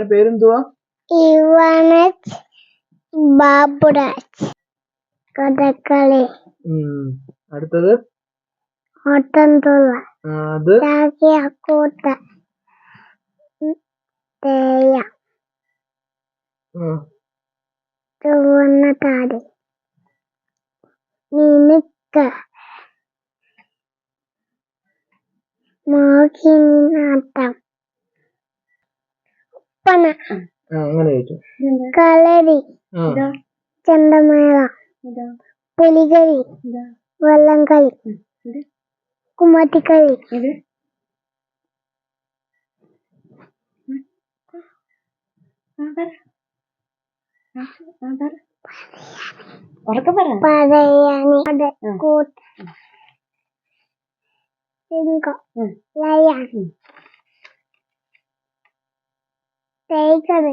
പേരെന്തുവാ? ഇവാനസ് ബാബുരാജ്. കഥകളി. അടുത്തത് ഓട്ടംതുള്ള. അത് ചാക്യാക്കൂട്ട. തേയ. ചുവന്ന താടി. മിനുക്ക. മോഹിനിയാട്ടം. ഒപ്പന. അങ്ങനെ ചോദിച്ചു. കളരി. ചെണ്ടമേള. പുലികളി. വള്ളംകളി. കുമ്മാട്ടിക്കളി. പറയാനി. കൂട്ട്. സിംഹം. ലയൺ. ടൈഗർ.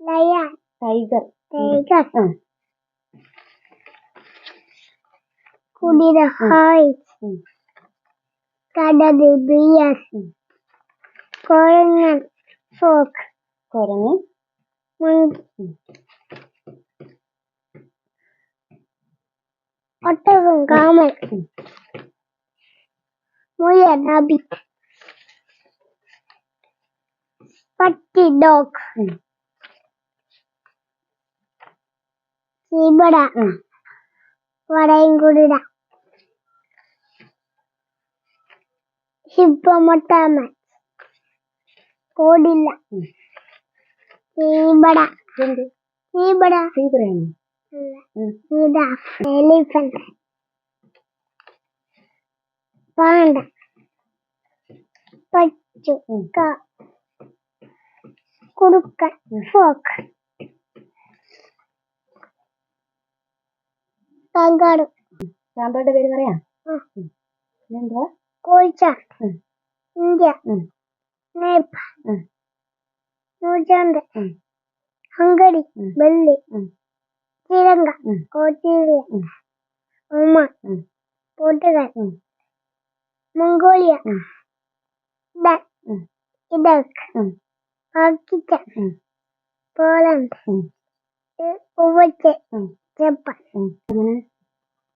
ലയൺ. ടൈഗർ. കുതിര. ഹായ്സ്. കടല്. ബിയർ. കുരങ്ങൻ. ഫോക്ക്. മങ്കി. ഒട്ടകം. കാമൽ. മുയൽ. റാബിറ്റ്. പട്ടി. ഡോഗ്. സീബ്ര. വടയൻകുതിര. Hippopotamus. Crocodile. Zebra. Giraffe. Elephant. Panda. പച്ചു. കുറുക്കൻ. ഫോക്ക്. കാങ്കാരു. സാമ്പാറിന്റെ പേര് പറയാം. കോഴിച്ചാട്ട്. ഇന്ത്യ. നേപ്പാൾ. ന്യൂസിലാൻഡ്. ഹംഗറി. ബെല്ലി. Sri Lanka. Australia. Oman. Portugal. Mongolia. Iraq. Pakistan. Poland. ഉവച്ച്. ജപ്പാൻ.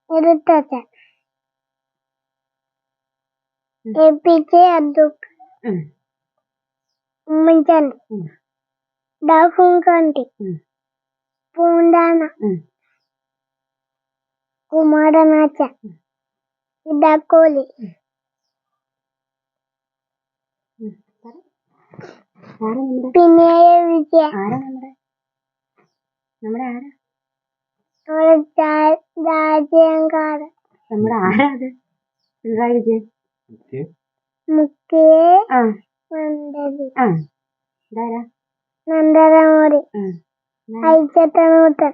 ഇരുത്തച്ഛൻ. APJ അബ്ദുൽ ഉമ്മൻചാണ്ടി. രാഹുൽ ഗാന്ധി. പൂന്താന. കുമാരനാശൻ. വിരാട് കോഹ്ലി. പിണറായി വിജയൻ. രാജേങ്കാട്. പിണറായി വിജയൻ. മുഖ്യമന്ത്രി. നരേന്ദ്രമോദി. ഐക്യതനൂത്തൻ.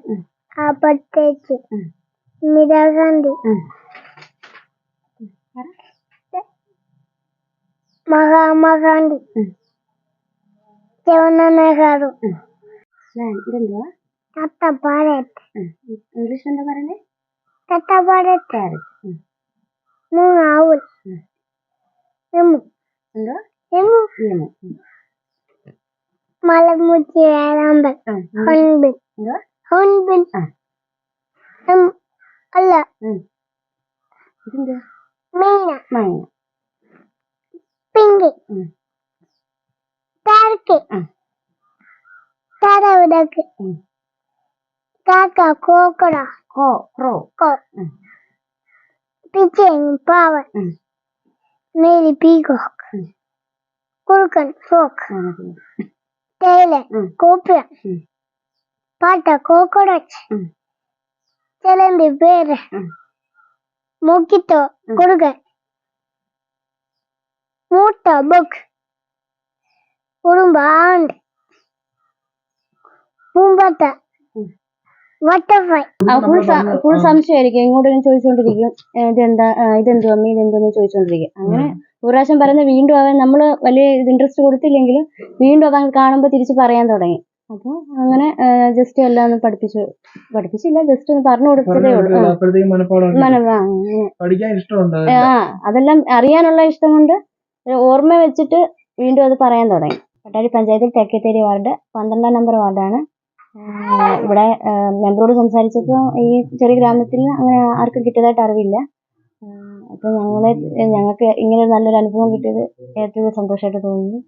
അപ്പത്തേച്ച്. ഇന്ദിരാഗാന്ധി. മഹാത്മാഗാന്ധി. ജവഹർലാൽ നെഹ്റു. തത്ത ഭാരത്. ഇംഗ്ലീഷ് എന്താ പറയുന്നത്? തത്ത ഭാരത്. മൂന്നാവൂൽ. മലമുച്ചി. വേലാമ്പൽ. ഹോൺബിൽ. അല്ല. മീന. പിങ്കി. താരക്ക്. താരാവിടക്ക്. കാക്ക. കോക്കട. പിച്ചൻ. പാവൻ. മേരി. പീകോക്ക്. കുറുക്കൻ. ഫോക്ക്. ടൈലർ. കോപ്പിയ. പാട്ട. കോക്കോഡച്ച്. ചിലമ്പി. പേര്. മോക്കിത്തോ. കുറുകൻ. മൂട്ട. ബുക്ക്. ഉറുമ്പ്. ആണ്ട്. പൂമ്പത്ത. ബട്ടർഫ്ലൈ. ഫുൾ സംശയമായിരിക്കും. ഇങ്ങോട്ടും ചോദിച്ചോണ്ടിരിക്കും ഇതെന്തു അമ്മ ഇതെന്തോന്ന് ചോദിച്ചോണ്ടിരിക്കും. അങ്ങനെ ഒരു പ്രാവശ്യം പറയുന്നത് വീണ്ടും അവൻ നമ്മള് വലിയ ഇൻട്രസ്റ്റ് കൊടുത്തില്ലെങ്കിലും വീണ്ടും അവൻ കാണുമ്പോ തിരിച്ച് പറയാൻ തുടങ്ങി. അപ്പൊ അങ്ങനെ ജസ്റ്റ് എല്ലാം ഒന്ന് പഠിപ്പിച്ചില്ല, ജസ്റ്റ് ഒന്ന് പറഞ്ഞു കൊടുത്തതേ ഉള്ളൂ. അതെല്ലാം അറിയാനുള്ള ഇഷ്ടം കൊണ്ട് ഓർമ്മ വെച്ചിട്ട് വീണ്ടും അത് പറയാൻ തുടങ്ങി. പട്ടാഴി പഞ്ചായത്തിൽ തെക്കേത്തേരി വാർഡ് 12 നമ്പർ വാർഡാണ്. ഇവിടെ മെമ്പറോട് സംസാരിച്ചപ്പോൾ ഈ ചെറിയ ഗ്രാമത്തിൽ അങ്ങനെ ആർക്കും കിട്ടിയതായിട്ട് അറിവില്ല. അപ്പോൾ ഞങ്ങൾക്ക് ഇങ്ങനെ നല്ലൊരു അനുഭവം കിട്ടിയത് ഏറ്റവും സന്തോഷമായിട്ട് തോന്നുന്നു.